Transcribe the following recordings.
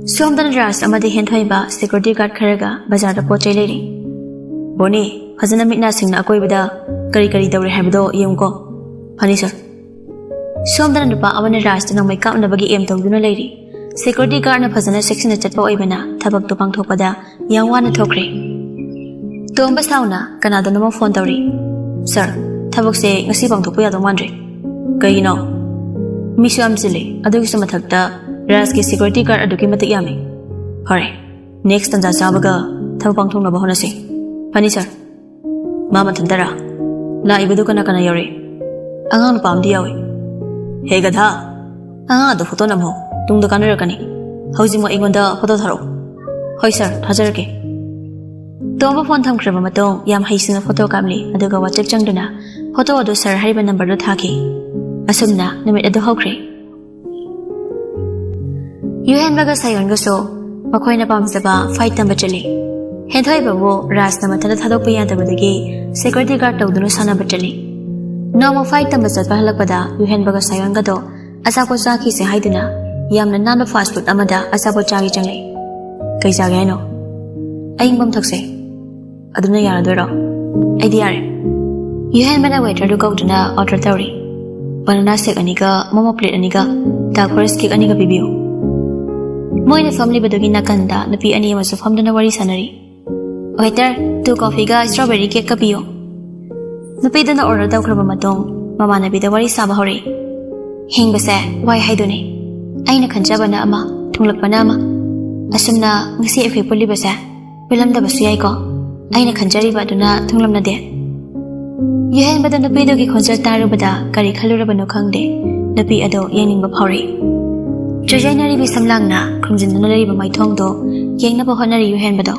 Somdan Ras amadi henthaiba security guard kharaga bazar da pochai leiri. Boni fazana mitna singna akoibada kari daure habdo yemko. Phani sir. Somdan nupa amane Ras na mai kap na bagi em tawduna leiri. Security guard na fazana section na chatpa oibana thabak to pangthokpada yangwa na thokre. Tomba sauna kanada namo phone tawri. Sir, thabak se ngasi pangthokpa yadong mandre. Kaino Misu amsile adugi samathakta Ras ki security guard adugi matik yame. Hore, next tanja sabaga thabak pangthok na bahona se. Phani sir. Mama thandara. La ibadu kana yore. Angang pam di yawe. He gadha. Anga do photo namho. Tungda kana rakani. Hauji mo ingonda photo tharo. Hoi sir, thajarake. Tomba phone thamkraba matong yam haisina photo kamli aduga WhatsApp changduna photo adu sir hariba number do thaki. Asumna namit adu hokre. Yuhen baga sayon gaso makoy na pamsaba fight tamba chali. Henthoi bawo Ras na matala thadok pa yadabadagi security guard tawduna sana bachali. Nomo fight tamba chatpa halakpada Yuhen baga sayon gado asapo saki se haiduna yamna nano fast food amada asapo chagi changli. Kai jage no. Aing bam thakse. Aduna yara doro. Aidi yare. Yuhen bana waiter do gawduna order tawri. Banana shake aniga, momo plate aniga, dark forest cake aniga bibiyo. Moina family badugi nakanda napi ani masu famdana wari sanari. Waiter, 2 coffee ga strawberry cake ka biyo. Napi dana order dawkraba matong mama nabi da wari saba hore. Hing base wai haidune. Aina khanjaba na ama, thunglakpa na ama. Asumna ngasi efe puli base. Bilam da basu yai ko. Aina khanjari ba duna thunglam na de. Yuhen bada napi dogi khonjar taru bada kari khaluraba no khangde napi ado yening ba phawri Trajanari bi samlang na khumjin na lari ba mai thong do yeng na ba honari Yuhen bado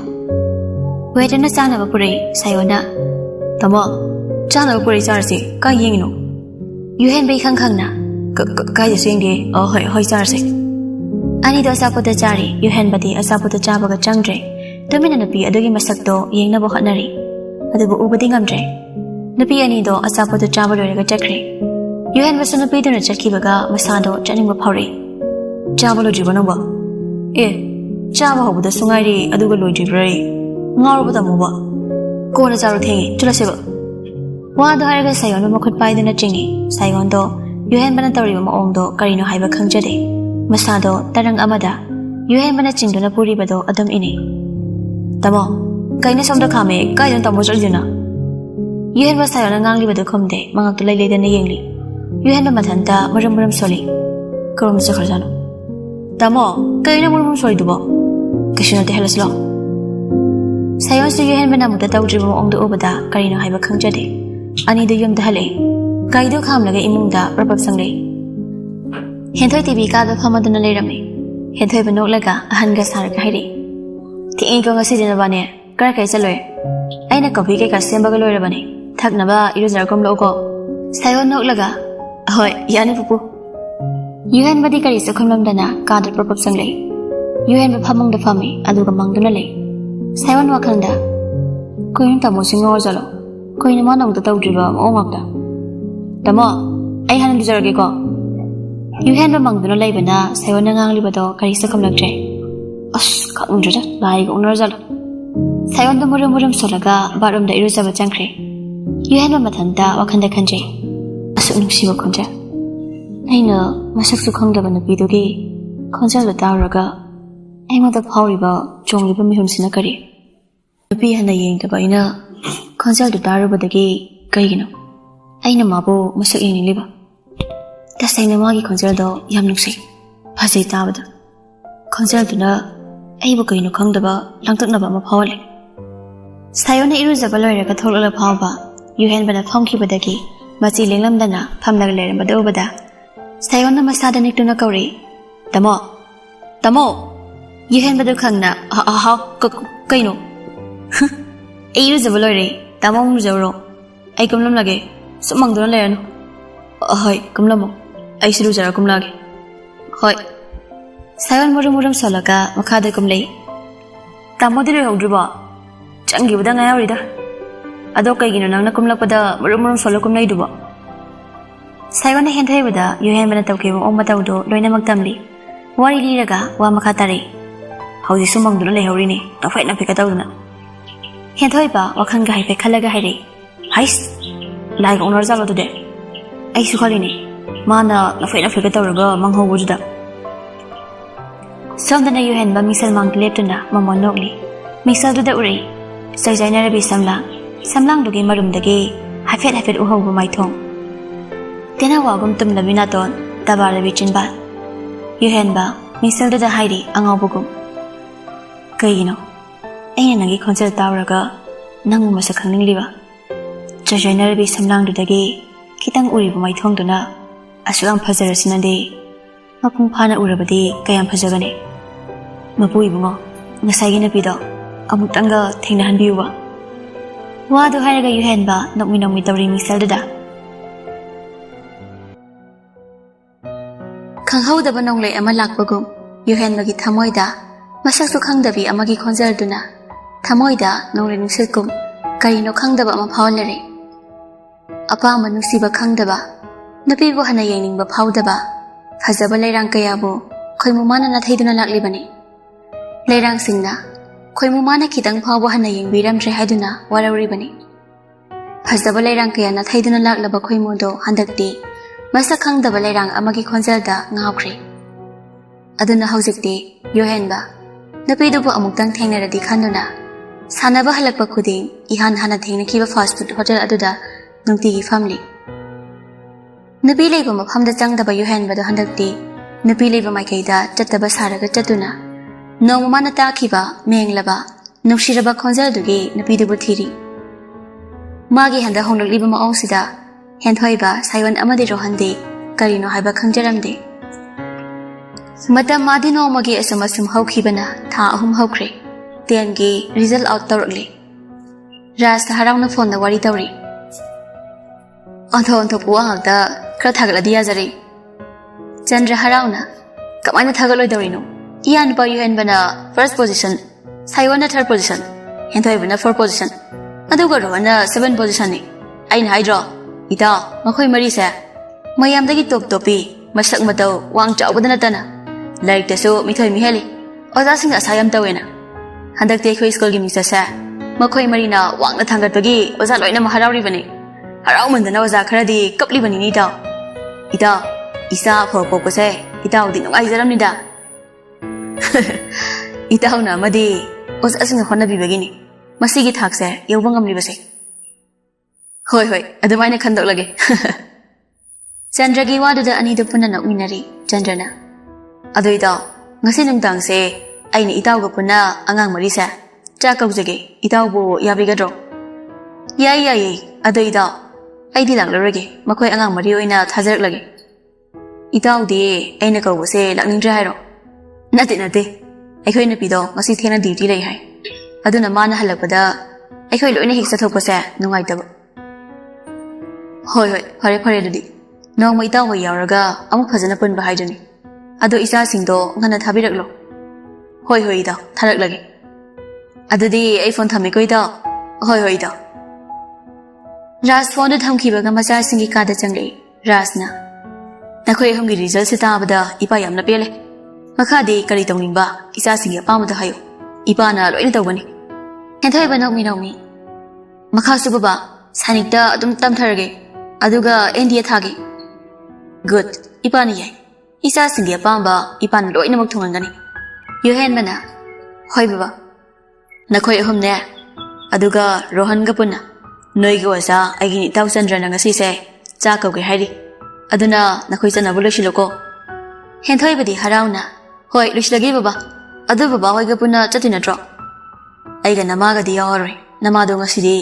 Waiter na chana ba pure sayona tamo chana ba pure charsi ka yeng no Yuhen bai khang na ka ya sing de oh hoi charsi ani do asapota chari Yuhen badi asapota chaba ga changdre tomina napi adogi masak do yeng na ba honari adu bu ubadi ngamdre Napi ani do asapo to chaba lorega chakre. Yuhen wasu napi do na chakkibaga masado chaningba phawri. Chaba lo jiba ba. Chaba hobuda sungairi aduga lo jibrai. Ngaruba da muba. Ko na charu thengi chula seba. Wa do haraga sayon ma khut pai na chingi. Sayon do Yuhen bana tawri ma ong do karino haiba khangjade. Masado tarang amada Yuhen bana chingduna puri bado adam ini. Tamo kaina somda khame kaidan tamo chaljuna. Yuhen ba sayo na ngangli bado khomde mangak to lailai dana yengli Yuhen ba mathanta maram soli karom sa kharjano tamo kaina maram soli dubo kishina te helaslo sayo si Yuhen ba namuta tawdri mo ongdo obada karino haiba khangjade ani do yum da hale kaido kham laga imungda rabab sangle henthoi tv ka da phamadana leirame henthoi ba noklaga ahan ga saraka hairi ti eng ko ngasi dina bane kar kai chaloi aina coffee ke ka semba ga loirabane Thaknaba irujar kom loko sayon noklaga hoi yani pupu Yuhen badi kari sakhomlam dana kadar propop sangle Yuhen ba phamong da phami aduga mangduna le sayon wakhanda koin ta mo singo jalo koin ma nong ta tawdriba mo ngakta tamo ai hanan dujarage ko Yuhen ba mangduna leibana sayon na ngangli bado kari sakhomlaktre as ka unjada lai go unar jalo sayon da murum solaga barum da irujaba changkre Yuhen ba mathanta wakhanda khanje asuk nungsiba khonja aina masaksu khangdaba napi dogi khonjal da tawraga aima da phawriba chongliba mihumsina kari napi hana yengdaba ina khonjal da tawrabadagi kaigino aina mabo masak yengliba tasaina magi khonjal do yam nungsi phajai tabada khonjal duna aiba kaino khangdaba langtaknaba ma phawale sayona irujaba loiraga tholala phawba Yuhen bana phomkhibadagi machi lenglamdana phamlaga lerambada obada sayonna masada niktuna kauri tamo Yuhen badu khangna ha kaino eiru jabalore tamo mujawro ai kumlam lage sumangduna lerano hoi kumlamo ai siru jara kumlage hoi sayon murum salaga makhada kumlei tamo dire hawdriba changi bada ngayawrida Ado kaigino nang nakumlakpada murum solo kumlai duba Sayona henthai bada Yuhen bana tawke mo ong matawdo loina magtamli Wari liraga wa makatari ꯍꯧꯖꯤꯛꯁꯨ ꯃꯪꯗꯨꯅ ꯂꯩꯍꯧꯔꯤꯅꯤ ꯅꯐꯦꯠ ꯅꯐꯦꯠꯀ ꯇꯧꯗꯅ ꯍꯦꯟꯊꯣꯏꯕ ꯋꯥꯈꯜꯒ ꯍꯥꯏꯐꯦꯠ ꯈꯜꯂꯒ ꯍꯥꯏꯔꯛꯏ ꯍꯩꯁ ꯂꯥꯏꯒ ꯑꯣꯛꯅꯔꯖꯥꯠꯂꯣ ꯑꯗꯨꯗꯤ ꯑꯩꯁꯨ ꯈꯜꯂꯤꯅꯤ ꯃꯥꯅ ꯅꯐꯦꯠ ꯅꯐꯦꯠꯀ ꯇꯧꯔꯒ ꯃꯪꯍꯧꯕꯗꯨꯗ ꯁꯣꯝꯗꯅ ꯌꯨꯍꯦꯟꯕ ꯃꯤꯡꯁꯦꯜ ꯃꯥꯡꯗ ꯂꯦꯞꯇꯨꯅ ꯃꯃꯣꯟ ꯅꯣꯛꯂꯤ ꯃꯤꯡꯁꯦꯜꯗꯨꯗ ꯎꯔꯛꯏ ꯆꯩꯖꯥꯏꯅꯔꯕꯤ ꯁꯝꯂꯥꯡꯗꯨꯒꯤ ꯃꯔꯨꯝꯗꯒꯤ ꯍꯥꯏꯐꯦꯠ ꯍꯥꯏꯐꯦꯠ ꯎꯍꯧꯕ ꯃꯥꯏꯊꯣꯡ ꯇꯦꯅꯋꯥꯒꯨꯝ ꯇꯨꯝꯂꯕꯤ ꯅꯥꯇꯣꯟ ꯇꯕꯥꯔꯕꯤ ꯆꯤꯟꯕꯥꯜ ꯌꯨꯍꯦꯟꯕ ꯃꯤꯡꯁꯦꯜꯗꯨꯗ ꯍꯥꯏꯔꯤ ꯑꯉꯥꯎꯕꯒꯨꯝ ꯀꯩꯒꯤꯅꯣ ꯑꯩꯅ ꯅꯪꯒꯤ ꯈꯣꯟꯖꯦꯜ ꯇꯥꯎꯔꯒ ꯅꯪꯕꯨ ꯃꯁꯛ ꯈꯪꯅꯤꯡꯂꯤꯕ ꯆꯩꯖꯥꯏꯅꯔꯕꯤ ꯁꯝꯂꯥꯡꯗꯨꯗꯒꯤ ꯈꯤꯇꯪ ꯎꯔꯤꯕ ꯃꯥꯏꯊꯣꯡꯗꯨꯅ ꯑꯁꯨꯛ ꯌꯥꯝ ꯐꯖꯔꯁꯤꯅꯗꯤ ꯃꯄꯨꯡ ꯐꯥꯅ ꯎꯔꯕꯗꯤ ꯀꯌꯥꯝ ꯐꯖꯒꯅꯤ ꯃꯄꯨ ꯏꯕꯨꯡꯉꯣ ꯉꯁꯥꯏꯒꯤ ꯅꯨꯄꯤꯗꯣ ꯑꯃꯨꯛꯇꯪꯒ ꯊꯦꯡꯅꯍꯟꯕꯤꯌꯨꯕ ꯋꯥꯗꯨ ꯍꯥꯏꯔꯒ ꯌꯨꯍꯦꯟꯕ ꯅꯣꯛꯃꯤ ꯅꯣꯛꯃꯤ ꯇꯧꯔꯤ ꯃꯤꯡꯁꯦꯜꯗꯨꯗ ꯈꯪꯍꯧꯗꯕ ꯅꯣꯡꯂꯩ ꯑꯃ ꯂꯥꯛꯄꯒꯨꯝ ꯌꯨꯍꯦꯟꯕꯒꯤ ꯊꯃꯣꯏꯗ ꯃꯁꯛꯁꯨ ꯈꯪꯗꯕꯤ ꯑꯃꯒꯤ ꯈꯣꯟꯖꯦꯜꯗꯨꯅ ꯊꯃꯣꯏꯗ ꯅꯣꯡꯂꯩ ꯅꯨꯡꯁꯤꯠꯀꯨꯝ ꯀꯔꯤꯅꯣ ꯈꯪꯗꯕ ꯑꯃ ꯐꯥꯎꯍꯜꯂꯔꯦ ꯑꯄꯥꯝꯕ ꯅꯨꯡꯁꯤꯕ ꯈꯪꯗꯕ ꯅꯨꯄꯤꯕꯨ ꯍꯟꯅ ꯌꯦꯡꯅꯤꯡꯕ ꯐꯥꯎꯗꯕ ꯐꯖꯕ ꯂꯩꯔꯥꯡ ꯀꯌꯥꯕꯨ ꯈꯣꯏꯃꯨ ꯃꯥꯅ ꯅꯥꯊꯩꯗꯨꯅ ꯂꯥꯛꯂꯤꯕꯅꯤ ꯂꯩꯔꯥꯡꯁꯤꯡꯅ ꯈꯣꯏꯃꯨ ꯃꯥꯅ ꯈꯤꯇꯪ ꯐꯥꯎꯕ ꯍꯟꯅ ꯌꯦꯡꯕꯤꯔꯝꯗ꯭ꯔꯦ ꯍꯥꯏꯗꯨꯅ ꯋꯥꯔꯧꯔꯤꯕꯅꯤ ꯐꯖꯕ ꯂꯩꯔꯥꯡ ꯀꯌꯥ ꯅꯥꯊꯩꯗꯨꯅ ꯂꯥꯛꯂꯕ ꯈꯣꯏꯃꯨꯗꯣ ꯍꯟꯗꯛꯇꯤ ꯃꯁꯛ ꯈꯪꯗꯕ ꯂꯩꯔꯥꯡ ꯑꯃꯒꯤ ꯈꯣꯟꯖꯦꯜꯗ ꯉꯥꯎꯈ꯭ꯔꯦ ꯑꯗꯨꯅ ꯍꯧꯖꯤꯛꯇꯤ ꯌꯨꯍꯦꯟꯕ ꯅꯨꯄꯤꯗꯨꯕꯨ ꯑꯃꯨꯛꯇꯪ ꯊꯦꯡꯅꯔꯗꯤ ꯈꯟꯗꯨꯅ ꯁꯥꯟꯅꯕ ꯍꯜꯂꯛꯄ ꯈꯨꯗꯤꯡ ꯏꯍꯥꯟ ꯍꯥꯟꯅ ꯊꯦꯡꯅꯈꯤꯕ ꯐꯥꯁ ꯐꯨꯗ ꯍꯣꯇꯦꯜ ꯑꯗꯨꯗ ꯅꯨꯡꯇꯤꯒꯤ ꯐꯝꯂꯤ ꯅꯨꯄꯤ ꯂꯩꯕ ꯃꯐꯝꯗ ꯆꯪꯗꯕ ꯌꯨꯍꯦꯟꯕꯗꯣ ꯍꯟꯗꯛꯇꯤ ꯅꯨꯄꯤ ꯂꯩꯕ ꯃꯥꯏꯀꯩꯗ ꯆꯠꯇꯕ ꯁꯥꯔꯒ ꯆꯠꯇꯨꯅ ꯅꯣꯡꯃ ꯃꯥꯅ ꯇꯥꯈꯤꯕ ꯃꯦꯡꯂꯕ ꯅꯨꯡꯁꯤꯔꯕ ꯈꯣꯟꯖꯦꯜꯗꯨꯒꯤ ꯅꯨꯄꯤꯗꯨꯕꯨ ꯊꯤꯔꯤ ꯃꯥꯒꯤ ꯍꯟꯗꯛ ꯍꯣꯡꯂꯛꯂꯤꯕ ꯃꯑꯣꯡꯁꯤꯗ ꯍꯦꯟꯊꯣꯏꯕ ꯁꯥꯏꯌꯣꯟ ꯑꯃꯗꯤ ꯔꯣꯍꯟꯗꯤ ꯀꯔꯤꯅꯣ ꯍꯥꯏꯕ ꯈꯪꯖꯔꯝꯗꯦ ꯃꯇꯝ ꯃꯥꯗꯤ ꯅꯣꯡꯃꯒꯤ ꯑꯁꯨꯝ ꯍꯧꯈꯤꯕꯅ ꯊꯥ 3 ꯍꯧꯈ꯭ꯔꯦ 10ꯒꯤ ꯔꯤꯖꯜ ꯑꯥꯎꯠ ꯇꯧꯔꯛꯂꯤ ꯔꯥꯖꯇ ꯍꯔꯥꯎꯅ ꯐꯣꯟꯗ ꯋꯥꯔꯤ ꯇꯧꯔꯤ ꯑꯣꯟꯊꯣꯛꯄ ꯋꯥ ꯉꯥꯛꯇ ꯈꯔ ꯊꯥꯒꯠꯂꯗꯤ ꯌꯥꯖꯔꯤ ꯆꯟꯗ꯭ꯔ ꯍꯔꯥꯎꯅ ꯀꯃꯥꯏꯅ ꯊꯥꯒꯠꯂꯣꯏꯗꯧꯔꯤꯅꯣ ꯏꯌꯥ ꯅꯨꯄꯥ ꯌꯨꯍꯦꯟꯕꯅ ꯐꯥꯔꯁꯠ ꯄꯣꯖꯤꯁꯟ ꯁꯥꯏꯌꯣꯟꯅ ꯊꯥꯔꯠ ꯄꯣꯖꯤꯁꯟ ꯍꯦꯟꯊꯣꯏꯕꯅ 4th ꯄꯣꯖꯤꯁꯟ ꯑꯗꯨꯒ ꯔꯣꯍꯟꯅ 7th ꯄꯣꯖꯤꯁꯟꯅꯤ ꯑꯩꯅ ꯍꯥꯏꯗ꯭ꯔꯣ ꯏꯇꯥꯎ ꯃꯈꯣꯏ ꯃꯔꯤꯁꯦ ꯃꯌꯥꯝꯗꯒꯤ ꯇꯣꯞꯄꯤ ꯃꯁꯛ ꯃꯇꯧ ꯋꯥꯡ ꯆꯥꯎꯕꯗ ꯅꯠꯇꯅ ꯂꯥꯏꯔꯤꯛꯇꯁꯨ ꯃꯤꯊꯣꯏ ꯃꯤꯍꯦꯜꯂꯤ ꯑꯣꯖꯥꯁꯤꯡ ꯑꯁꯥ ꯌꯥꯝ ꯇꯧꯋꯦꯅ ꯍꯟꯗꯛꯇꯤ ꯑꯩꯈꯣꯏ ꯁ꯭ꯀꯨꯜꯒꯤ ꯃꯤꯡꯆꯠꯁꯦ ꯃꯈꯣꯏ ꯃꯔꯤꯅ ꯋꯥꯡꯅ ꯊꯥꯡꯒꯠꯄꯒꯤ ꯑꯣꯖꯥ ꯂꯣꯏꯅꯃꯛ ꯍꯔꯥꯎꯔꯤꯕꯅꯤ ꯍꯔꯥꯎꯃꯟꯗꯅ ꯑꯣꯖꯥ ꯈꯔꯗꯤ ꯀꯞꯂꯤꯕꯅꯤꯅꯤ ꯏꯇꯥꯎ ꯏꯆꯥ ꯑꯐꯕ ꯄꯣꯛꯄꯁꯦ ꯏꯇꯥꯎꯗꯤ ꯅꯨꯡꯉꯥꯏꯖꯔꯝꯅꯤꯗ ꯏꯇꯥꯎꯅ ꯑꯃꯗꯤ ꯑꯣꯖꯥꯁꯤꯡꯅ ꯍꯣꯠꯅꯕꯤꯕꯒꯤꯅꯤ ꯃꯁꯤꯒꯤ ꯊꯥꯛꯁꯦ ꯌꯧꯕ ꯉꯝꯂꯤꯕꯁꯦ ꯍꯣꯏ ꯑꯗꯨꯃꯥꯏꯅ ꯈꯟꯗꯣꯛꯂꯒꯦ ꯆꯟꯗ꯭ꯔꯒꯤ ꯋꯥꯗꯨꯗ ꯑꯅꯤꯗꯨ ꯄꯨꯟꯅ ꯅꯣꯛꯃꯤꯟꯅꯔꯤ ꯆꯟꯗ꯭ꯔꯅ ꯑꯗꯣ ꯏꯇꯥꯎ ꯉꯁꯤ ꯅꯨꯡꯗꯥꯡꯁꯦ ꯑꯩꯅ ꯏꯇꯥꯎꯒ ꯄꯨꯟꯅ ꯑꯉꯥꯡ ꯃꯔꯤꯁꯦ ꯆꯥꯛ ꯀꯧꯖꯒꯦ ꯏꯇꯥꯎꯕꯨ ꯌꯥꯕꯤꯒꯗ꯭ꯔꯣ ꯌꯥꯏꯌꯦ ꯑꯗꯣ ꯏꯇꯥꯎ ꯑꯩꯗꯤ ꯂꯥꯛꯂꯔꯣꯏꯒꯦ ꯃꯈꯣꯏ ꯑꯉꯥꯡ ꯃꯔꯤ ꯑꯣꯏꯅ ꯊꯥꯖꯔꯛꯂꯒꯦ ꯏꯇꯥꯎꯗꯤ ꯑꯩꯅ ꯀꯧꯕꯁꯦ ꯂꯥꯛꯅꯤꯡꯗ꯭ꯔꯦ ꯍꯥꯏꯔꯣ ꯅꯠꯇꯦ ꯑꯩꯈꯣꯏ ꯅꯨꯄꯤꯗꯣ ꯉꯁꯤ ꯊꯦꯡꯅ ꯗ꯭ꯌꯨꯇꯤ ꯂꯩ ꯍꯥꯏ ꯑꯗꯨꯅ ꯃꯥꯅ ꯍꯜꯂꯛꯄꯗ ꯑꯩꯈꯣꯏ ꯂꯣꯏꯅ ꯍꯦꯛ ꯆꯠꯊꯣꯛꯄꯁꯦ ꯅꯨꯡꯉꯥꯏꯇꯕ ꯍꯣꯏ ꯐꯔꯦ ꯑꯗꯨꯗꯤ ꯅꯣꯡꯃ ꯏꯇꯥꯎ ꯍꯣꯏ ꯌꯥꯎꯔꯒ ꯑꯃꯨꯛ ꯐꯖꯅ ꯄꯨꯟꯕ ꯍꯥꯏꯗꯨꯅꯤ ꯑꯗꯣ ꯏꯆꯥꯁꯤꯡꯗꯣ ꯉꯟꯅ ꯊꯥꯕꯤꯔꯛꯂꯣ ꯍꯣꯏ ꯏꯇꯥꯎ ꯊꯥꯔꯛꯂꯒꯦ ꯑꯗꯨꯗꯤ ꯑꯩ ꯐꯣꯟ ꯊꯝꯃꯦꯀꯣ ꯏꯇꯥꯎ ꯍꯣꯏ ꯏꯇꯥꯎ ꯔꯥꯖ ꯐꯣꯟꯗꯨ ꯊꯝꯈꯤꯕꯒ ꯃꯆꯥꯁꯤꯡꯒꯤ ꯀꯥꯗ ꯆꯪꯂꯛꯏ ꯔꯥꯖꯅ ꯅꯈꯣꯏ ꯑꯍꯨꯝꯒꯤ ꯔꯤꯖꯜꯁꯦ ꯇꯥꯕꯗ ꯏꯄꯥ ꯌꯥꯝꯅ ꯄꯦꯜꯂꯦ ꯃꯈꯥꯗꯤ ꯀꯔꯤ ꯇꯧꯅꯤꯡꯕ ꯏꯆꯥꯁꯤꯡꯒꯤ ꯑꯄꯥꯝꯕꯗ ꯍꯥꯏꯌꯨ ꯏꯄꯥꯅ ꯂꯣꯏꯅ ꯇꯧꯒꯅꯤ ꯍꯦꯟꯊꯣꯏꯕ ꯅꯣꯛꯃꯤ ꯃꯈꯥꯁꯨ ꯕꯕꯥ ꯁꯥꯏꯅꯤꯛꯇ ꯑꯗꯨꯝ ꯇꯝꯊꯔꯒꯦ ꯑꯗꯨꯒ NDA ꯊꯥꯒꯦ ꯒꯨꯗ ꯏꯄꯥꯅ ꯌꯥꯏ ꯏꯆꯥꯁꯤꯡꯒꯤ ꯑꯄꯥꯝꯕ ꯏꯄꯥꯅ ꯂꯣꯏꯅꯃꯛ ꯊꯨꯡꯍꯟꯒꯅꯤ ꯌꯨꯍꯦꯟꯕꯅ ꯍꯣꯏ ꯕꯕꯥ ꯅꯈꯣꯏ ꯑꯍꯨꯝꯅꯦ ꯑꯗꯨꯒ ꯔꯣꯍꯟꯒ ꯄꯨꯟꯅ ꯅꯣꯏꯒꯤ ꯑꯣꯖꯥ ꯑꯩꯒꯤ ꯏꯇꯥꯎ ꯆꯟꯗ꯭ꯔꯅ ꯉꯁꯤꯁꯦ ꯆꯥꯛ ꯀꯧꯒꯦ ꯍꯥꯏꯔꯤ ꯑꯗꯨꯅ ꯅꯈꯣꯏ ꯆꯠꯅꯕ ꯂꯣꯏꯁꯤꯜꯂꯨꯀꯣ ꯍꯦꯟꯊꯣꯏꯕꯗꯤ ꯍꯔꯥꯎꯅ ꯍꯣꯏ ꯂꯣꯏꯁꯤꯜꯂꯒꯦ ꯕꯕꯥ ꯑꯗꯨ ꯕꯕꯥ ꯍꯣꯏꯒ ꯄꯨꯟꯅ ꯆꯠꯇꯣꯏ ꯅꯠꯇ꯭ꯔꯣ ꯑꯩꯒ ꯅꯃꯥꯒꯗꯤ ꯌꯥꯎꯔꯔꯣꯏ ꯅꯃꯥꯗꯣ ꯉꯁꯤꯗꯤ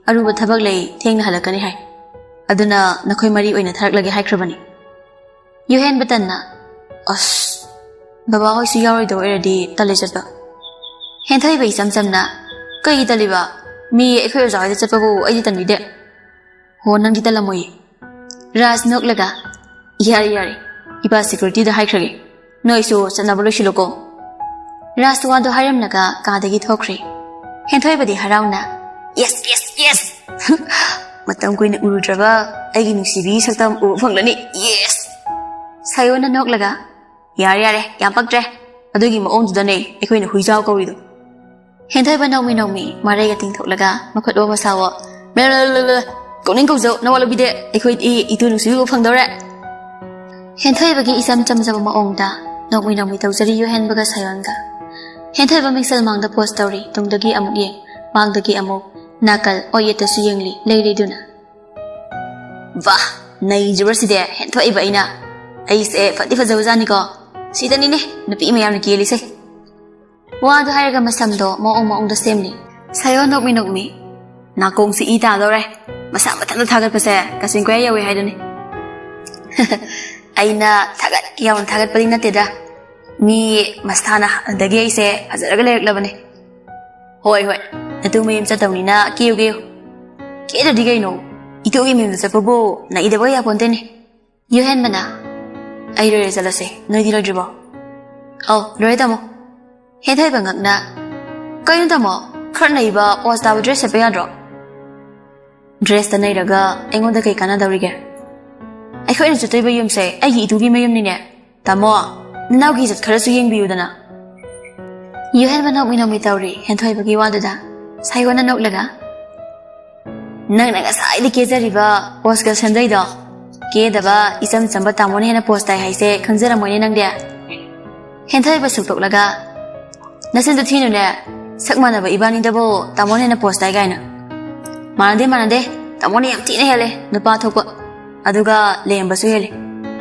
ꯑꯔꯨꯕ ꯊꯕꯛ ꯂꯩ ꯊꯦꯡꯅ ꯍꯜꯂꯛꯀꯅꯤ ꯍꯥꯏ ꯑꯗꯨꯅ ꯅꯈꯣꯏ ꯃꯔꯤ ꯑꯣꯏꯅ ꯊꯥꯔꯛꯂꯒꯦ ꯍꯥꯏꯈ꯭ꯔꯕꯅꯤ ꯌꯨꯍꯦꯟꯕ ꯇꯟꯅ ꯑꯁ ꯕꯕꯥ ꯍꯣꯏꯁꯨ ꯌꯥꯎꯔꯣꯏꯗꯧ ꯑꯣꯏꯔꯗꯤ ꯇꯜꯂꯦ ꯆꯠꯄ ꯍꯦꯟꯊꯣꯏꯕ ꯏꯆꯝ ꯆꯝꯅ ꯀꯩꯒꯤ ꯇꯜꯂꯤꯕ ꯃꯤ ꯑꯩꯈꯣꯏ ꯑꯣꯖꯥ ꯍꯣꯏꯗ ꯆꯠꯄꯕꯨ ꯑꯩꯗꯤ ꯇꯟꯕꯤꯗꯦ ꯍꯣ ꯅꯪꯗꯤ ꯇꯜꯂꯝꯃꯣꯏꯌꯦ ꯔꯥꯖ ꯅꯣꯛꯂꯒ ꯌꯥꯔꯦ ꯏꯄꯥ ꯁꯦꯀ꯭ꯌꯨꯔꯤꯇꯤꯗ ꯍꯥꯏꯈ꯭ꯔꯒꯦ ꯅꯣꯏꯁꯨ ꯆꯠꯅꯕ ꯂꯣꯏꯁꯤꯜꯂꯨꯀꯣ ꯔꯥꯖ ꯋꯥꯗꯣ ꯍꯥꯏꯔꯝꯂꯒ ꯀꯥꯗꯒꯤ ꯊꯣꯛꯈ꯭ꯔꯦ ꯍꯦꯟꯊꯣꯏꯕꯗꯤ ꯍꯔꯥꯎꯅ ꯌꯦꯁ ꯃꯇꯝ ꯀꯨꯏꯅ ꯎꯔꯨꯗ꯭ꯔꯕ ꯑꯩꯒꯤ ꯅꯨꯡꯁꯤꯕꯤ ꯁꯛꯇꯝ ꯎꯕ ꯐꯪꯂꯅꯤ ꯌꯦꯁ ꯁꯥꯏꯌꯣꯟꯅ ꯅꯣꯛꯂꯒ ꯌꯥꯔꯦ ꯌꯥꯝ ꯄꯛꯇ꯭ꯔꯦ ꯑꯗꯨꯒꯤ ꯃꯑꯣꯡꯗꯨꯗꯅꯦ ꯑꯩꯈꯣꯏꯅ ꯍꯨꯏꯖꯥꯎ ꯀꯧꯔꯤꯗꯣ ꯍꯦꯟꯊꯣꯏꯕ ꯅꯧꯃꯤ ꯃꯔꯩꯒ ꯇꯤꯡꯊꯣꯛꯂꯒ ꯃꯈꯨꯠ ꯑꯣ ꯃꯁꯥꯋꯣ ꯀꯧꯅꯤꯡ ꯀꯧꯖꯧ ꯅꯋꯥ ꯂꯧꯕꯤꯗꯦ ꯑꯩꯈꯣꯏꯗꯤ ꯏꯇꯨ ꯅꯨꯡꯁꯤꯕ ꯐꯪꯗꯧꯔꯦ ꯍꯦꯟꯊꯣꯏꯕꯒꯤ ꯏꯆꯝ ꯆꯝꯖꯕ ꯃꯑꯣꯡꯗ ꯅꯧꯃꯤ ꯇꯧꯖꯔꯤ ꯌꯨꯍꯦꯟꯕꯒ ꯁꯥꯌꯣꯟꯒ ꯍꯦꯟꯊꯣꯏꯕ ꯃꯤꯡꯁꯦꯜ ꯃꯥꯡꯗ ꯄꯣꯁ ꯇꯧꯔꯤ ꯇꯨꯡꯗꯒꯤ ꯑꯃꯨꯛ ꯌꯦꯡ ꯃꯥꯡꯗꯒꯤ ꯑꯃꯨꯛ ꯅꯥꯀꯜ ꯑꯣꯌꯦꯠꯇꯁꯨ ꯌꯦꯡꯂꯤ ꯂꯩꯔꯤꯗꯨꯅ ꯋꯥ ꯅꯩꯖꯕꯁꯤꯗꯤ ꯍꯦꯟꯊꯣꯏꯕ ꯑꯩꯁꯦ ꯐꯗꯤ ꯐꯖꯕꯖꯥꯅꯤꯀꯣ ꯁꯤꯗꯅꯤꯅꯦ ꯅꯨꯄꯤ ꯃꯌꯥꯝꯅ ꯀꯦꯜꯂꯤꯁꯦ ꯋꯥꯗꯨ ꯍꯥꯏꯔꯒ ꯃꯁꯝꯗꯣ ꯃꯑꯣꯡꯗ ꯁꯦꯝꯂꯤ ꯁꯥꯌꯣꯟ ꯅꯣꯛꯃꯤ ꯅꯥꯀꯣꯡꯁꯤ ꯏ ꯇꯥꯗꯧꯔꯦ ꯃꯁꯥ ꯃꯊꯟꯇ ꯊꯥꯒꯠꯄꯁꯦ ꯀꯥꯆꯤꯟ ꯀꯣꯌꯥ ꯌꯧꯋꯦ ꯍꯥꯏꯗꯨꯅꯤ ꯑꯩꯅ ꯌꯥꯝꯅ ꯊꯥꯒꯠꯄꯗꯤ ꯅꯠꯇꯦꯗ ꯃꯤ ꯃꯁꯥꯅ ꯍꯥꯟꯅꯗꯒꯤ ꯑꯩꯁꯦ ꯐꯖꯔꯒ ꯂꯩꯔꯛꯂꯕꯅꯦ ꯍꯣꯏ ꯅꯇꯨ ꯃꯌꯨꯝ ꯆꯠꯇꯧꯅꯤꯅ ꯀꯦꯌꯨ ꯀꯦꯗ꯭ꯔꯗꯤ ꯀꯩꯅꯣ ꯏꯇꯨꯒꯤ ꯃꯌꯨꯝꯗ ꯆꯠꯄꯕꯨ ꯅꯩꯗꯕ ꯌꯥꯄꯣꯟꯇꯦꯅꯦ ꯌꯨꯍꯦꯟꯕꯅ ꯑꯩ ꯂꯣꯏꯔꯦ ꯆꯠꯂꯁꯦ ꯅꯣꯏꯗꯤ ꯂꯣꯏꯗ꯭ꯔꯤꯕꯣ ꯑꯧ ꯂꯣꯏꯔꯦ ꯇꯥꯃꯣ ꯍꯦꯟꯊꯣꯏꯕ ꯉꯛꯅ ꯀꯩꯅꯣ ꯇꯥꯃꯣ ꯈꯔ ꯅꯩꯕ ꯄꯣꯁ ꯇꯥꯕ ꯗ꯭ꯔꯦꯁ ꯁꯦꯠꯄ ꯌꯥꯗ꯭ꯔꯣ ꯗ꯭ꯔꯦꯁꯇ ꯅꯩꯔꯒ ꯑꯩꯉꯣꯟꯗ ꯀꯩ ꯀꯥꯟꯅꯗꯧꯔꯤꯒꯦ ꯑꯩꯈꯣꯏꯅ ꯆꯠꯇꯣꯏꯕ ꯌꯨꯝꯁꯦ ꯑꯩꯒꯤ ꯏꯇꯨꯒꯤ ꯃꯌꯨꯝꯅꯤꯅꯦ ꯇꯥꯃꯣ ꯅꯅꯥꯎꯒꯤ ꯏꯖꯠ ꯈꯔꯁꯨ ꯌꯦꯡꯕꯤꯌꯨꯗꯅ ꯌꯨꯍꯦꯟꯕ ꯅꯣꯛꯃꯤ ꯇꯧꯔꯤ ꯍꯦꯟꯊꯣꯏꯕꯒꯤ ꯋꯥꯗꯨꯗ ꯁꯥꯌꯣꯟꯅ ꯅꯣꯛꯂꯒ ꯅꯪꯅ ꯉꯁꯥꯏꯗꯤ ꯀꯦꯖꯔꯤꯕ ꯄꯣꯁꯀ ꯁꯦꯝꯗꯩꯗꯣ ꯀꯦꯗꯕ ꯏꯆꯝ ꯆꯝꯕ ꯇꯥꯃꯣꯅ ꯍꯦꯟꯅ ꯄꯣꯁ ꯇꯥꯏ ꯍꯥꯏꯁꯦ ꯈꯪꯖꯔꯝꯃꯣꯏꯅꯦ ꯅꯪꯗꯤ ꯍꯦꯟꯊꯣꯏꯕ ꯁꯨꯛꯇꯣꯛꯂꯒ ꯅꯆꯤꯟꯗꯨ ꯊꯤꯅꯨꯅꯦ ꯁꯛ ꯃꯥꯟꯅꯕ ꯏꯕꯥꯅꯤꯗꯕꯨ ꯇꯥꯃꯣꯅ ꯍꯦꯟꯅ ꯄꯣꯁ ꯇꯥꯏ ꯀꯥꯏꯅ ꯃꯥꯟꯅꯗꯦ ꯇꯥꯃꯣꯅ ꯌꯥꯝ ꯊꯤꯅ ꯍꯦꯜꯂꯦ ꯅꯨꯄꯥ ꯊꯣꯛꯄ ꯑꯗꯨꯒ ꯂꯦꯝꯕꯁꯨ ꯍꯦꯜꯂꯦ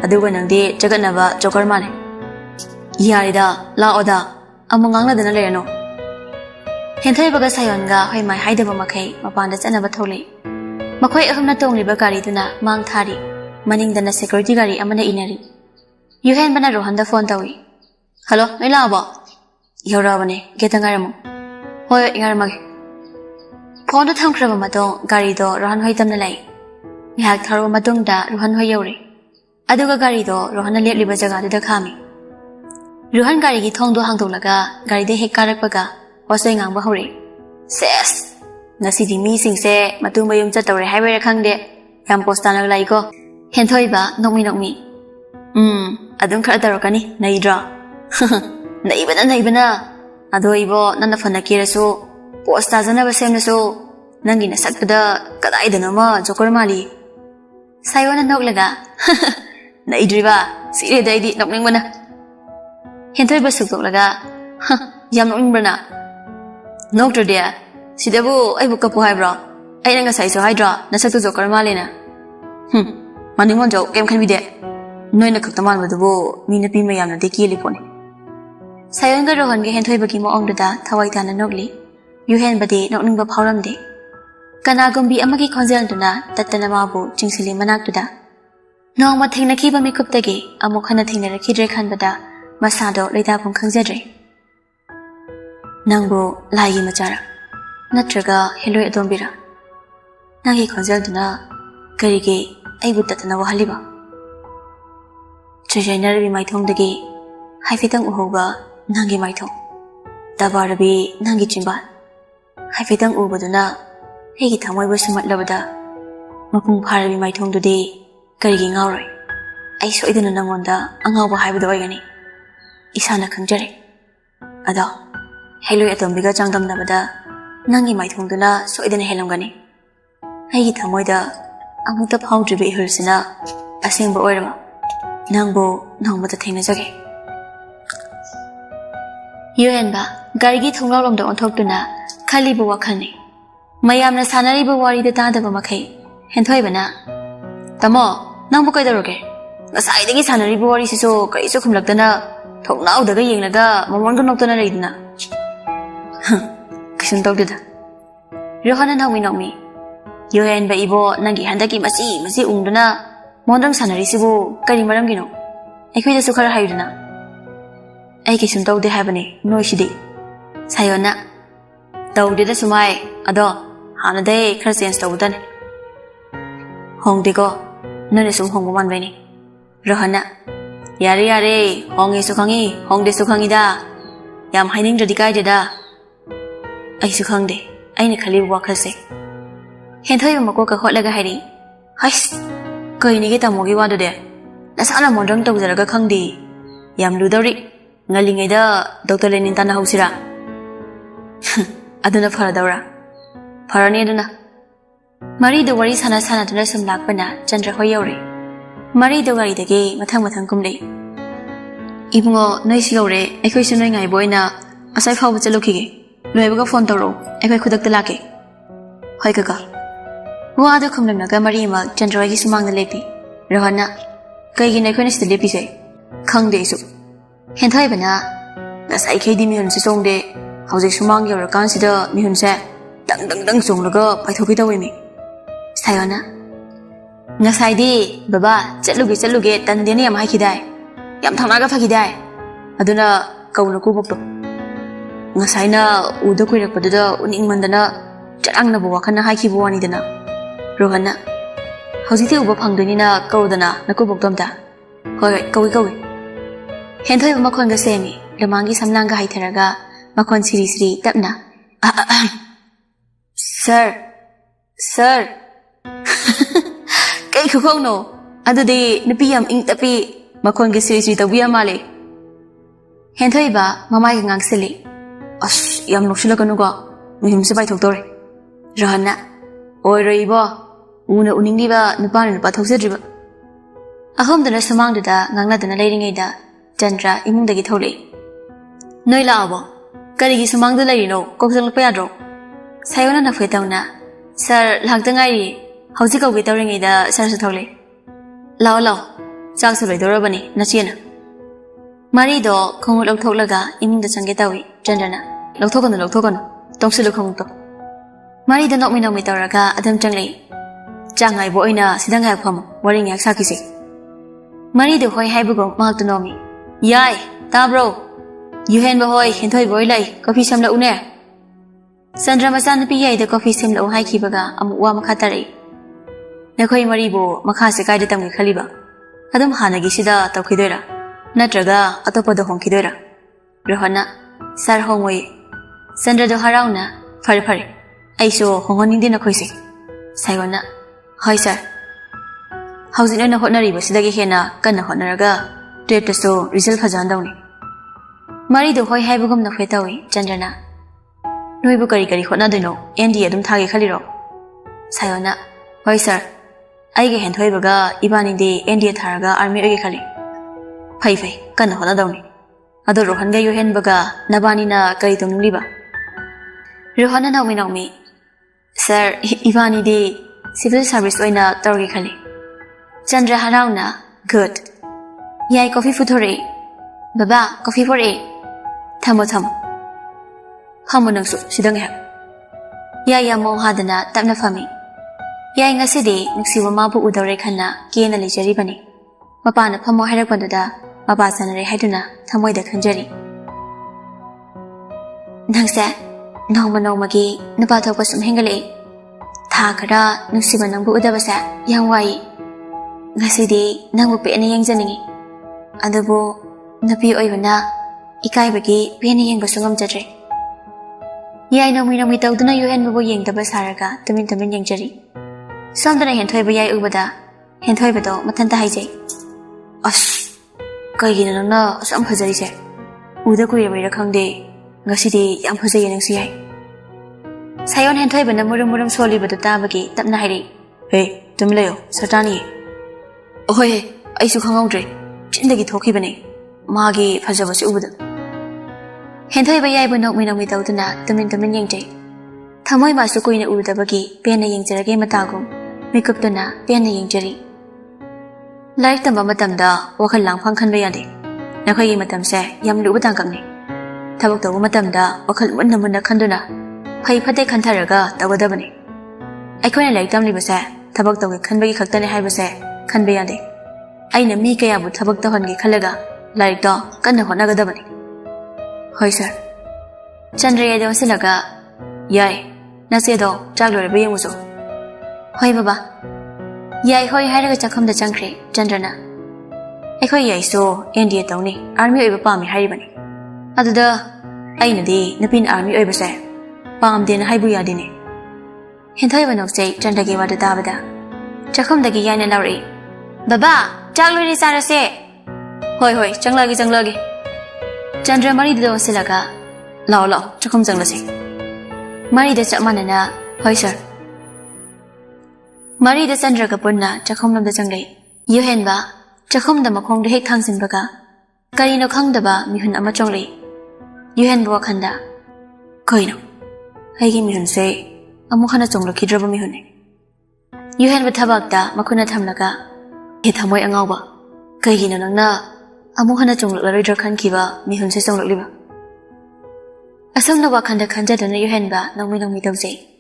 ꯑꯗꯨꯒ ꯅꯪꯗꯤ ꯆꯒꯠꯅꯕ ꯖꯣꯀꯔ ꯃꯥꯜꯂꯦ ꯌꯥꯔꯦꯗ ꯂꯥꯛꯑꯣꯗ ꯑꯃꯨꯛ ꯉꯥꯡꯅꯗꯅ ꯂꯩꯔꯅꯣ ꯍꯦꯟꯊꯣꯏꯕꯒ ꯁꯥꯌꯣꯟꯒ ꯍꯣꯏꯃꯥꯏ ꯍꯥꯏꯗꯕ ꯃꯈꯩ ꯃꯄꯥꯟꯗ ꯆꯠꯅꯕ ꯊꯣꯛꯂꯛꯏ ꯃꯈꯣꯏ ꯑꯍꯨꯝꯅ ꯇꯣꯡꯂꯤꯕ ꯒꯥꯔꯤꯗꯨꯅ ꯃꯥꯡ ꯊꯥꯔꯤ ꯃꯅꯤꯡꯗꯅ ꯁꯦꯀ꯭ꯌꯨꯔꯤꯇꯤ ꯒꯥꯔꯤ ꯑꯃꯅ ꯏꯅꯔꯤ ꯌꯨꯍꯦꯟꯕꯅ ꯔꯣꯍꯟꯗ ꯐꯣꯟ ꯇꯧꯏ ꯍꯜꯂꯣ ꯅꯣꯏ ꯂꯥꯛꯑꯕꯣ ꯌꯧꯔꯛꯑꯕꯅꯦ ꯒꯦꯠꯇ ꯉꯥꯏꯔꯝꯃꯣ ꯍꯣꯏ ꯉꯥꯏꯔꯝꯃꯒꯦ ꯐꯣꯟꯗꯣ ꯊꯝꯈ꯭ꯔꯕ ꯃꯇꯨꯡ ꯒꯥꯔꯤꯗꯣ ꯔꯣꯍꯟ ꯍꯣꯏ ꯇꯝꯅ ꯂꯥꯛꯏ ꯉꯥꯏꯍꯥꯛ ꯊꯧꯔꯕ ꯃꯇꯨꯡꯗ ꯔꯣꯍꯟ ꯍꯣꯏ ꯌꯧꯔꯦ ꯑꯗꯨꯒ ꯒꯥꯔꯤꯗꯣ ꯔꯣꯍꯟꯅ ꯂꯦꯞꯂꯤꯕ ꯖꯒꯥꯗꯨꯗ ꯈꯥꯝꯃꯤ ꯔꯣꯍꯟ ꯒꯥꯔꯤꯒꯤ ꯊꯣꯡꯗꯣ ꯍꯥꯡꯗꯣꯛꯂꯒ ꯒꯥꯔꯤꯗ ꯍꯦꯛ ꯀꯥꯔꯛꯄꯒ ꯍꯣꯁꯇꯦꯜ ꯉꯥꯡꯕ ꯍꯧꯔꯛꯏ ꯁꯦꯁ ꯉꯁꯤꯗꯤ ꯃꯤꯁꯤꯡꯁꯦ ꯃꯇꯨ ꯃꯌꯨꯝ ꯆꯠꯇꯧꯔꯦ ꯍꯥꯏꯕꯩꯔꯥ ꯈꯪꯗꯦ ꯌꯥꯝ ꯄꯣꯁ ꯇꯥꯅꯒ ꯂꯥꯛꯏꯀꯣ ꯍꯦꯟꯊꯣꯏꯕ ꯅꯣꯛꯃꯤ ꯑꯗꯨꯝ ꯈꯔ ꯇꯧꯔꯛꯀꯅꯤ ꯅꯩꯗ꯭ꯔꯣ ꯅꯩꯕꯅ ꯑꯗꯣ ꯏꯕꯣ ꯅꯪꯅ ꯐꯅ ꯀꯦꯔꯁꯨ ꯄꯣꯁ ꯇꯥꯖꯅꯕ ꯁꯦꯝꯂꯁꯨ ꯅꯪꯒꯤ ꯅꯁꯛꯇꯨꯗ ꯀꯗꯥꯏꯗꯅꯣꯃ ꯖꯣꯀꯔ ꯃꯥꯜꯂꯤ ꯁꯥꯌꯣꯟꯅ ꯅꯣꯛꯂꯒ ꯅꯩꯗ꯭ꯔꯤꯕ ꯁꯤꯔꯦꯗ ꯑꯩꯗꯤ ꯅꯣꯛꯅꯤꯡꯕꯅ ꯍꯦꯟꯊꯣꯏꯕ ꯁꯨꯛꯇꯣꯛꯂꯒ ꯌꯥꯝ ꯅꯣꯛꯅꯤꯡꯕ꯭ꯔꯅ ꯅꯣꯛꯇ꯭ꯔꯗꯤ ꯁꯤꯗꯕꯨ ꯑꯩꯕꯨ ꯀꯞꯄꯨ ꯍꯥꯏꯕ꯭ꯔꯣ ꯑꯩꯅ ꯉꯁꯥꯏꯁꯨ ꯍꯥꯏꯗ꯭ꯔꯣ ꯅꯁꯛꯇꯨ ꯖꯣꯀꯔ ꯃꯥꯜꯂꯦꯅ ꯃꯅꯤꯡꯉꯣꯟꯖꯧ ꯀꯩꯝ ꯈꯟꯕꯤꯗꯦ ꯅꯣꯏꯅ ꯈꯛꯇ ꯃꯥꯟꯕꯗꯨꯕꯨ ꯃꯤ ꯅꯨꯄꯤ ꯃꯌꯥꯝꯅꯗꯤ ꯀꯦꯜꯂꯤ ꯄꯣꯠꯅꯤ ꯁꯥꯌꯣꯟꯒ ꯔꯣꯍꯟꯒ ꯍꯦꯟꯊꯣꯏꯕꯒꯤ ꯃꯑꯣꯡꯗꯨꯗ ꯊꯋꯥꯏ ꯇꯥꯅ ꯅꯣꯛꯂꯤ ꯌꯨꯍꯦꯟꯕꯗꯤ ꯅꯣꯛꯅꯤꯡꯕ ꯐꯥꯎꯔꯝꯗꯦ ꯀꯅꯥꯒꯨꯝꯕꯤ ꯑꯃꯒꯤ ꯈꯣꯟꯖꯦꯜꯗꯨꯅ ꯇꯠꯇꯅ ꯃꯥꯕꯨ ꯆꯤꯡꯁꯤꯜꯂꯤ ꯃꯅꯥꯛꯇꯨꯗ ꯅꯣꯡꯃ ꯊꯦꯡꯅꯈꯤꯕ ꯃꯤꯀꯨꯞꯇꯒꯤ ꯑꯃꯨꯛ ꯍꯟꯅ ꯊꯦꯡꯅꯔꯛꯈꯤꯗ꯭ꯔꯦ ꯈꯟꯕꯗ ꯃꯁꯥꯗꯣ ꯂꯩꯇꯥꯐꯝ ꯈꯪꯖꯗ꯭ꯔꯦ ꯅꯪꯕꯨ ꯂꯥꯏꯒꯤ ꯃꯆꯥꯔꯥ ꯅꯠꯇ꯭ꯔꯒ ꯍꯦꯂꯣꯏ ꯑꯗꯣꯝꯕꯤꯔꯥ ꯅꯪꯒꯤ ꯈꯣꯟꯖꯦꯜꯗꯨꯅ ꯀꯔꯤꯒꯤ ꯑꯩꯕꯨ ꯇꯠꯇꯅ ꯋꯥꯍꯜꯂꯤꯕ ꯆꯩꯖꯥꯏꯅꯔꯕꯤ ꯃꯥꯏꯊꯣꯡꯗꯒꯤ ꯍꯥꯏꯐꯦꯠꯇꯪ ꯎꯍꯧꯕ ꯅꯪꯒꯤ ꯃꯥꯏꯊꯣꯡ ꯇꯕꯥꯔꯕꯤ ꯅꯪꯒꯤ ꯆꯤꯟꯕꯥꯜ ꯍꯥꯏꯐꯦꯠꯇꯪ ꯎꯕꯗꯨꯅ ꯑꯩꯒꯤ ꯊꯃꯣꯏꯕꯨ ꯁꯨꯝꯍꯠꯂꯕꯗ ꯃꯄꯨꯡ ꯐꯥꯔꯕꯤ ꯃꯥꯏꯊꯣꯡꯗꯨꯗꯤ ꯀꯔꯤꯒꯤ ꯉꯥꯎꯔꯣꯏ ꯑꯩ ꯁꯣꯏꯗꯅ ꯅꯪꯉꯣꯟꯗ ꯑꯉꯥꯎꯕ ꯍꯥꯏꯕꯗꯨ ꯑꯣꯏꯒꯅꯤ ꯏꯁꯥꯅ ꯈꯪꯖꯔꯦ ꯑꯗꯣ ꯍꯦꯂꯣꯏ ꯑꯇꯣꯝꯕꯤꯒ ꯆꯥꯡꯗꯝꯅꯕꯗ ꯅꯪꯒꯤ ꯃꯥꯏꯊꯣꯡꯗꯨꯅ ꯁꯣꯏꯗꯅ ꯍꯦꯜꯂꯝꯒꯅꯤ ꯑꯩꯒꯤ ꯊꯃꯣꯏꯗ ꯑꯃꯨꯛꯇ ꯐꯥꯎꯗ꯭ꯔꯤꯕ ꯏꯍꯨꯜꯁꯤꯅ ꯑꯁꯦꯡꯕ ꯑꯣꯏꯔꯕ ꯅꯪꯕꯨ ꯅꯣꯡꯃꯇ ꯊꯦꯡꯅꯖꯒꯦ ꯌꯨꯍꯦꯟꯕ ꯒꯥꯔꯤꯒꯤ ꯊꯣꯡꯅꯥꯎꯂꯣꯝꯗ ꯑꯣꯟꯊꯣꯛꯇꯨꯅ ꯈꯜꯂꯤꯕ ꯋꯥꯈꯜꯅꯤ ꯃꯌꯥꯝꯅ ꯁꯥꯟꯅꯔꯤꯕ ꯋꯥꯔꯤꯗ ꯇꯥꯗꯕ ꯃꯈꯩ ꯍꯦꯟꯊꯣꯏꯕꯅ ꯇꯥꯃꯣ ꯅꯪꯕꯨ ꯀꯩꯗꯧꯔꯒꯦ ꯉꯁꯥꯏꯗꯒꯤ ꯁꯥꯟꯅꯔꯤꯕ ꯋꯥꯔꯤꯁꯤꯁꯨ ꯀꯔꯤꯁꯨ ꯈꯨꯝꯂꯛꯇꯅ ꯊꯣꯡꯅꯥꯎꯗꯒ ꯌꯦꯡꯂꯒ ꯃꯃꯣꯟꯒ ꯅꯣꯛꯇꯅ ꯂꯩꯗꯅ ꯀꯩꯁꯨꯝ ꯇꯧꯗꯦꯗ ꯔꯣꯍꯟꯅ ꯅꯣꯛꯃꯤ ꯌꯨꯍꯦꯟꯕ ꯏꯕꯣ ꯅꯪꯒꯤ ꯍꯟꯗꯛꯀꯤ ꯃꯆꯤ ꯎꯡꯗꯨꯅ ꯃꯣꯟꯗ꯭ꯔꯪ ꯁꯥꯟꯅꯔꯤꯁꯤꯕꯨ ꯀꯔꯤ ꯃꯔꯝꯒꯤꯅꯣ ꯑꯩꯈꯣꯏꯗꯁꯨ ꯈꯔ ꯍꯥꯏꯌꯨꯗꯅ ꯑꯩ ꯀꯩꯁꯨꯝ ꯇꯧꯗꯦ ꯍꯥꯏꯕꯅꯤ ꯅꯣꯏꯁꯤꯗꯤ ꯁꯥꯌꯣꯟꯅ ꯇꯧꯗꯦꯗ ꯁꯨꯃꯥꯏ ꯑꯗꯣ ꯍꯥꯟꯅꯗꯩꯈꯔ ꯆꯦꯟꯖ ꯇꯧꯕꯗꯅꯤ ꯍꯣꯡꯗꯦꯀꯣ ꯅꯣꯏꯅ ꯁꯨꯝ ꯍꯣꯡꯕ ꯃꯥꯟꯕꯩꯅꯤ ꯔꯣꯍꯟꯅ ꯌꯥꯔꯦ ꯍꯣꯡꯉꯦꯁꯨ ꯈꯪꯉꯤ ꯍꯣꯡꯗꯦꯁꯨ ꯈꯪꯉꯤꯗ ꯌꯥꯝ ꯍꯥꯏꯅꯤꯡꯗ꯭ꯔꯗꯤ ꯀꯥꯏꯗꯦꯗ ꯑꯩꯁꯨ ꯈꯪꯗꯦ ꯑꯩꯅ ꯈꯜꯂꯤꯕ ꯋꯥꯈꯜꯁꯦ ꯍꯦꯟꯊꯣꯏꯕ ꯃꯀꯣꯛꯀ ꯍꯣꯠꯂꯒ ꯍꯥꯏꯔꯤ ꯍꯩꯁ ꯀꯩꯅꯤꯒꯦ ꯇꯥꯃꯣꯒꯤ ꯋꯥꯗꯨꯗꯤ ꯅꯁꯥꯅ ꯃꯣꯟꯗ꯭ꯔꯪ ꯇꯧꯖꯔꯒ ꯈꯪꯗꯦ ꯌꯥꯝ ꯂꯨꯗꯧꯔꯤ Ngalingeda Dr. Lenin Tana Hausira. Aduna Faradora. Paranedana. Marie the worries Hana Sana to Lesson Lakbana, Chandra Hoyori. Marie the worry the gay, Matang Kumli. Ibmo, Noisiore, a questioning I boyna, as I found the looking. Nueva Fontoro, a quick the lucky. Hoikaka. Who are the Kumnaga Marima, Chandra is among the Lepi. Rohana. Kaygin Equinus the Lepi say. Kang de soup. Hentaibana. As I kd me on song day, how they sumang your consider me on set. Dang song the girl, I took it away me. Sayona. Nasaidi, Baba, Chelugi, Tandini, Mikey die. Yam Tamaga Faki die. Aduna, Kauna Kuboko. Nasaina, Udoku Poda, Uning Mandana, Jarangna Wakana Haki Buanidana. Rohana. How's it over Pangdunina, Kodana, Nakubok Domta? Go. Hentoy Makonga Semi, the Mangi Samlanga Hiteraga, Makon Siri, Tapna. Sir. Kay Kukono, other day, Napiam ink tapi, Makonga Siri, the Via Male. Hentoy ba, Mamagang silly. Us, Yam Noshilakanuga, Muhimsabai Toktori. Johanna, Oiriba, Una Uningiva, Napan, Patoxidriba. A home the rest among the Nanga than a lady Ada, Chandra, Imung the Gitoli. No lavo. Carigis among the lady no, Coxal Pedro. Sayona Fetona. Sir Lagdangai, how's it go with the ring Ada, Sarsatoli? Lao, Saxaway, the Robani, Nachina. Marido, Kong Tolaga, Imung the Sangetawi, Chandana, Lotogan, Tomsilokonto. Marida not me no mitaraga, Adam Jangli. Jangai boina, Sidanga Pom, wearing Yaksakisi. Marido Hoy Habugo, Maltonomi. Yai, Tabro. You hand boy, Hintoy boy lay, coffee some la une. Sandra Masan Pia, the coffee sim lo high kibaga, Amwa Makatari. Nakoi Maribo, Makasa guided them with Kaliba. Adam Hanagishida, Tokidera. Natraga, Atopo the Honkidera. Rohana, Sar Hongway. Sandra do Harauna, Pari. I saw Hongoning dinner coising. Sayona. Hi, sir. How's it in a honor was the Gehena, Gana Honoraga? Draped the so, result has undowny. Marido Hoy Habugum no Fetawi, Chandana. No Bukari Honadino, Andy Adam Tagi Kaliro. Sayona. Hi, sir. I get hand Hoibaga, Ivan de India Taraga, Army Egakali. Paife, Gana Honadoni. Other Rohanga Yohenbaga, Nabanina, Gaitum Liba. Rohana no me. Sir, Ivani de Civil Service Oina Torgikali. Chandra Harauna, good. Yai coffee futore. Baba, coffee for a. Tamo. Hamonangsu, Sidanga. Yaya Mo Hadana, Tamna Fami. Yai Nasidi, Nixiwa Mabu Udorekana, Kiana Lijeribani. Mapana Pamo Herakwanda, Mabasanare Haduna, Tamoy the Kanjari. Nangsa. No Magi, Nabato was some hingale. Takara, Nusiba Nambu Udavasa, young Wai. Nasidi, Nangu be any young Zanini. Adabo, Napi Oivana, Ikai Bagi, Penny Yang Basungam Jadre. Yai no me told no you and Yang the Basaraga, the Mintamin Yang Jerry. Some that I had toy by Ubada, and Toibado, Matanta Haze. Us. Kaigin no, some Hazari. Uda Kuya Kangde. Gasidi, young Jose and Sia. Sayon and Toy, but the Murum solely but the Tabaki, Tapnahiri. Hey, Tumleo, Satani. Oh, hey, I should come out. Chindagi Tokibani. Magi, Pazavas Ubuda. Hentai by I would not win without the nut, the Mintamin Yankte. Tamoy Masukuina Udabagi, Penna Yankter game Matagum, make up the na, Penna Yankjeri. Like the Mamatamda, walk along Punkan Bayadi. Nakai Matam say, Yam Lubutangami. Tabak the Womatamda, or Kalmunda Kanduna. Pai Pate Kantaraga, the Wadabani. I couldn't like Damli Basa, Tabak the Kanbay Katani Hibasa, Kanbayade. I na Mika would Tabak the Hongi Kalaga, like dog, Kanda Honaga Dabani. Hoy, sir. Chandra de Silaga, Yai, Nasedo, Jagler Bayamuso. Hoy, Baba. Yai, Hoy had a chakam the Chankre, Chandrana. Echo Yai so, India Tony, Army of Palmy Haribani. Other I know the Napin Army overset. Palm din Hibuyadini. Hintoivan of say, Chanda gave out the Davada. Chakam the Giyan and Larry. Baba, Jagler is Sarah say. Hoy, Changlagi. Chandra Maridado Silaga Lao Lao Chakum Zanglasi Marida Chapmanana Hoi sir Marida Chandra Kapurna Chakum Nam the Jangle Yuhenba Chakum the Makong the Hek Thangsin Baga Karino Kangdaba Mihun Amachongli Yuhen Wakanda Koino Hagi Mihun say Amukhana Chonglo Kidraba Mihune Yuhen Batabakta Makuna Tamlaga Hitamoy Angaba Kagino Nangna Amukhana Chonglo Ridra Kankiba Mihun say Song Liba Asam na wakanda kanja dana Yuhen ba nang minong mitawsi